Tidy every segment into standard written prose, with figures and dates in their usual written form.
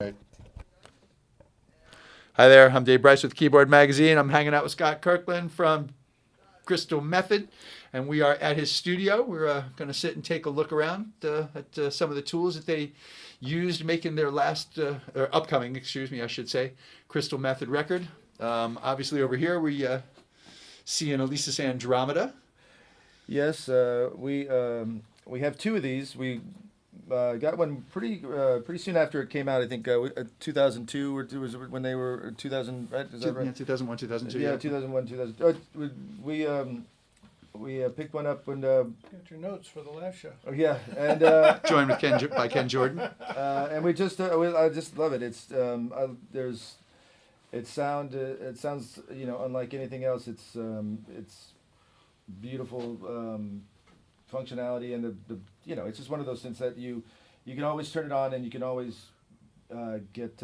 Right. Hi there, I'm Dave Bryce with Keyboard Magazine. I'm hanging out with Scott Kirkland from Crystal Method, and we are at his studio. We're going to sit and take a look around at some of the tools that they used making their or upcoming, I should say, Crystal Method record. Obviously over here we see an Alesis Andromeda. Yes, we have two of these. We got one pretty soon after it came out. I think 2002 or it was when they were 2000. Right? Is that right? Yeah, 2001, 2002. Yeah, 2001, 2000. We picked one up when. Got your notes for the live show. Oh yeah, and Joined with by Ken Jordan. and we just I just love it. It sounds unlike anything else. It's beautiful functionality, and the it's just one of those things that you can always turn it on, and you can always get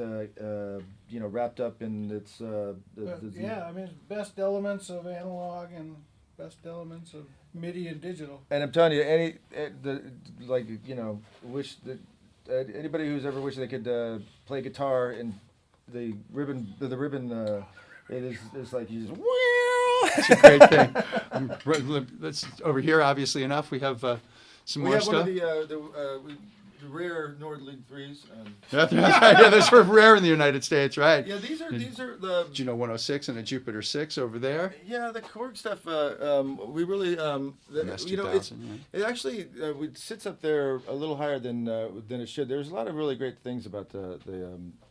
wrapped up in its yeah, I mean, best elements of analog and best elements of MIDI and digital. And I'm telling you, wish that anybody who's ever wished they could play guitar and the ribbon it's like you just. It's a great thing. That's over here, obviously enough. We have some more stuff. We have one of the rare Nordling 3s. That's right. Yeah, those were rare in the United States, right? Yeah, these are the Juno 106 and a Jupiter 6 over there. Yeah, the Korg stuff. We really it actually it sits up there a little higher than it should. There's a lot of really great things about the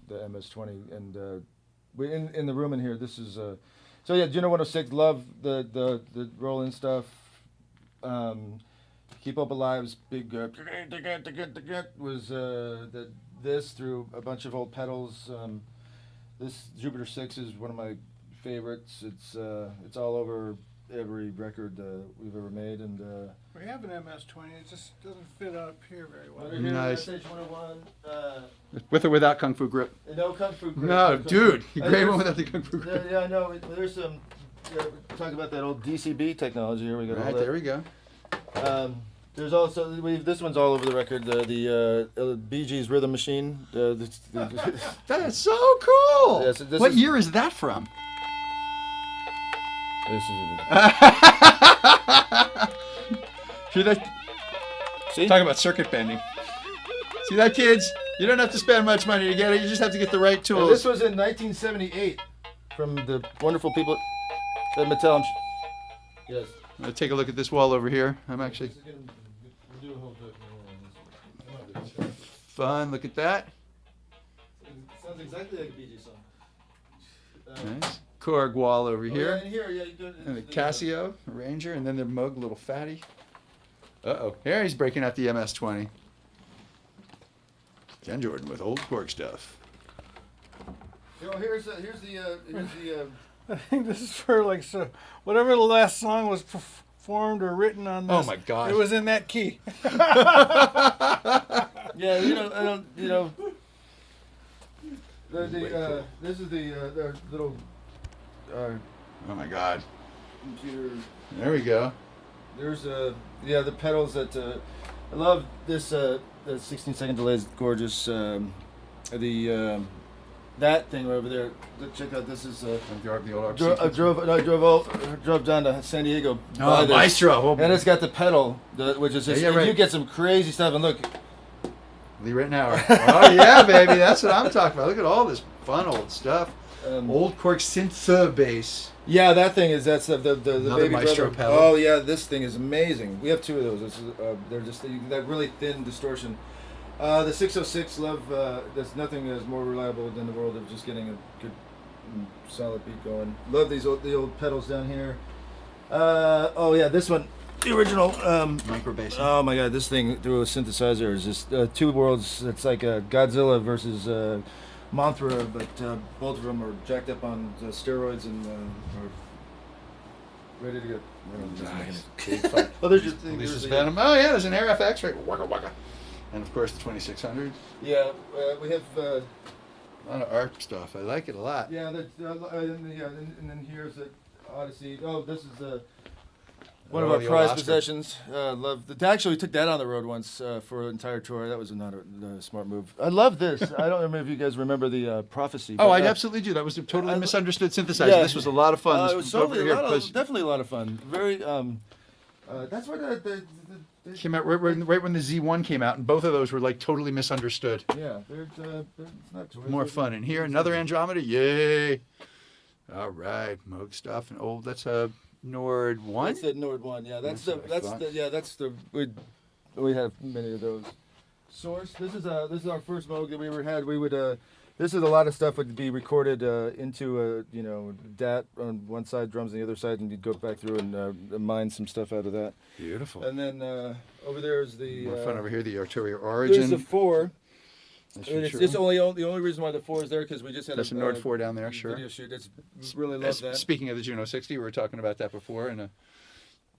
MS-20, and in the room in here. This is so yeah, Juno 106. Love the roll-in stuff. Keep Up Alive's big was this through a bunch of old pedals. This Jupiter 6 is one of my favorites. It's all over every record we've ever made, and We have an MS-20. It just doesn't fit up here very well. Nice. SH-101. With or without Kung Fu grip? No Kung Fu grip. No, dude. You great one without the Kung Fu grip. Yeah, I know. There's some. Talk about that old DCB technology. Here we go. Right, there we go. There's also this one's all over the record. The Bee Gees Rhythm Machine. That is so cool. Yeah, so what year is that from? This is. Hear that? See? Talk about circuit bending. See that, kids? You don't have to spend much money to get it. You just have to get the right tools. This was in 1978 from the wonderful people at Mattel. Yes. I'm gonna take a look at this wall over here. I'm actually fun. Look at that. Sounds exactly like a Bee Gees song. Nice. Korg wall over here. Yeah, and here, yeah, you do, And the Casio Ranger, and then the Moog little fatty. Uh-oh. Here he's breaking out the MS-20. Ken Jordan with old Korg stuff. Here's the. I think this is for whatever the last song was performed or written on this. Oh my God! It was in that key. Yeah, I don't. This is the little. Oh my God! Computer. There we go. There's the pedals that I love. This the 16-second delay is gorgeous. That thing right over there. Check out. This is. The old I drove down to San Diego. Oh, Maestro! And it's got the pedal, which is just, right. You get some crazy stuff. And look, Lee Rittenauer. Oh yeah, baby, that's what I'm talking about. Look at all this fun old stuff. Old Korg synth bass. Yeah, that's the Another baby Maestro brother. pedal. Oh yeah, this thing is amazing. We have two of those. They're just that really thin distortion. The 606, love. There's nothing that's more reliable than the world of just getting a good, solid beat going. Love the old pedals down here. Oh yeah, this one, the original. Micro bass. Oh my God, this thing through a synthesizer is just two worlds. It's like Godzilla versus Mothra, but both of them are jacked up on steroids and are ready to go. Nice. Oh, there's Venom. Oh yeah, there's an RFX right. Waka waka. And of course the 2600. Yeah, we have. A lot of art stuff. I like it a lot. Yeah, and then here's the Odyssey. Oh, this is One of Oh, our the prized old Oscar. possessions. Actually, we took that on the road once for an entire tour. That was not a smart move. I love this. I don't remember if you guys remember the Prophecy. Oh, but, I absolutely do. That was a totally misunderstood synthesizer. yeah. This was a lot of fun. it This was over here was- definitely a lot of fun. Very. That's what the came out right when the Z1 came out, and both of those were like totally misunderstood. yeah. It's not toys. More fun. And here, another Andromeda. Yay! All right, Moog stuff. And that's a Nord 1. That's the Nord one. Yeah, that's That's what I thought. we have many of those. Source. This is our first Moog that we ever had. We would this is a lot of stuff would be recorded into DAT on one side, drums on the other side, and you'd go back through and mine some stuff out of that. Beautiful. And then over there is the More fun over here. The Arturia there's Origin. the 4. That's And for it's sure. just the only reason why the 4 is there because we just had There's a Nord 4 down there, sure. video shoot. It's really love that. Speaking of the Juno 60, we were talking about that before in a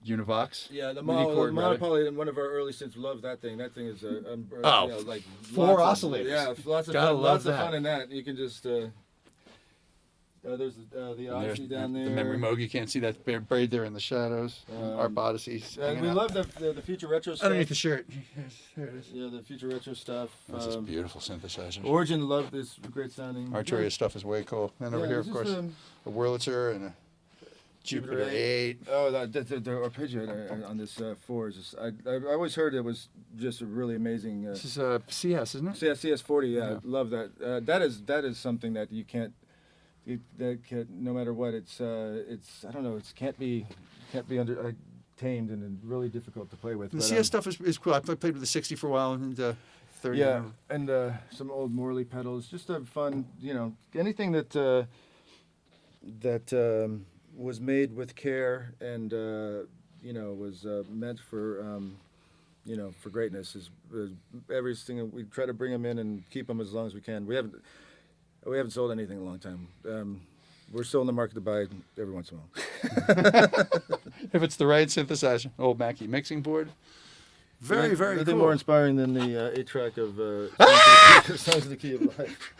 Univox. Yeah, the MIDI cord, rather. Monopoly and one of our early synths loved that thing. That thing is like 4 lots of- oscillators. Yeah, lots of Gotta fun. love Lots of that. fun in that. You can just there's the And there's Odyssey down there. The memory Moog. You can't see that buried there in the shadows. Our Odyssey. And we love the future retro stuff. underneath the shirt. Yes, there it is. Yeah, the future retro stuff. This is beautiful synthesizer. Origin loved this great sounding. Arturia stuff is way cool. And over Yeah, here, this of is, course, a Wurlitzer and a Jupiter 8. Oh, the arpeggio on this 4 is just, I always heard it was just a really amazing. This is a CS, isn't it? CS40, yeah, Yeah. love that. That is something that you can't. No matter what, it's I don't know, it can't be tamed and really difficult to play with. The but, CS stuff is cool. I played with the 60 for a while and 30. yeah, and some old Morley pedals, just a fun, anything that was made with care and was meant for for greatness is everything. We try to bring them in and keep them as long as we can. We haven't sold anything in a long time. We're still in the market to buy every once in a while. If it's the right synthesizer. Old Mackie mixing board. Very, very Nothing cool. more inspiring than the 8-track of Songs of the Key of Life.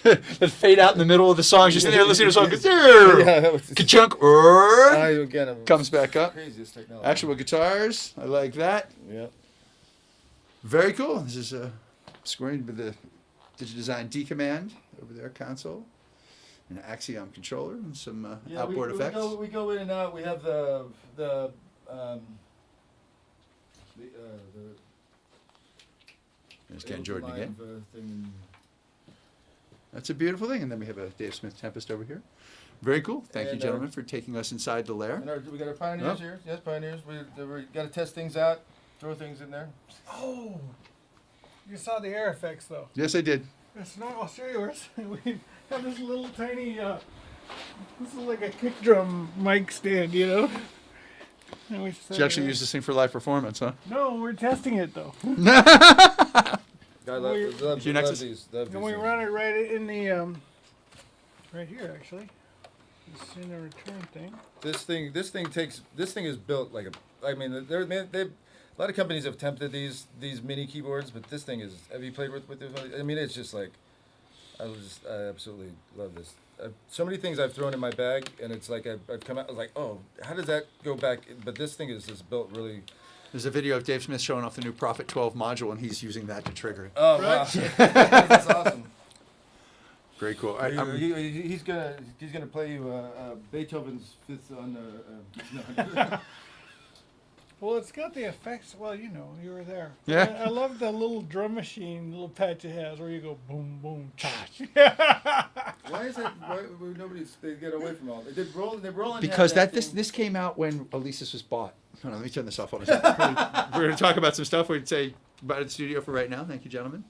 That fade out in the middle of the songs. You're sitting there listening to a song. Yeah, that was Ka-chunk. again, Comes back up. Craziest technology. Actual guitars. I like that. Yeah. Very cool. This is screened with the Digidesign D command over there console, an Axiom controller, and some outboard effects. We go in and out. We have the There's Ken Jordan line again. of, thing. That's a beautiful thing. And then we have a Dave Smith Tempest over here. Very cool. Thank you, And, gentlemen, for taking us inside the lair. And we got our Pioneers Oh. here. Yes, Pioneers. We got to test things out, throw things in there. Oh, you saw the air effects though. Yes, I did. It's not. I'll show you yours. We have this little tiny. This is like a kick drum mic stand, And we Did you actually use this thing for live performance, huh? No, we're testing it though. I We- love Your Nexus? these. And we run it right in the right here actually. It's in the return thing. This thing is built like a. I mean, a lot of companies have attempted these mini keyboards, but this thing is. Have you played with this? I mean, it's just like. I absolutely love this. So many things I've thrown in my bag, and it's like I've come out. I was like, oh, how does that go back? But this thing is built really. There's a video of Dave Smith showing off the new Prophet 12 module, and he's using that to trigger it. Oh wow, that's awesome. Very cool. He's gonna play you Beethoven's Fifth on. No. Well, it's got the effects. Well, you were there. Yeah. I love the little drum machine, little patch it has, where you go boom, boom, cha. Why is that? Why they get away from all? They roll. Because this came out when Alesis was bought. Hold on, let me turn this off. Hold on a second. We're going to talk about some stuff we'd say about the studio for right now. Thank you, gentlemen.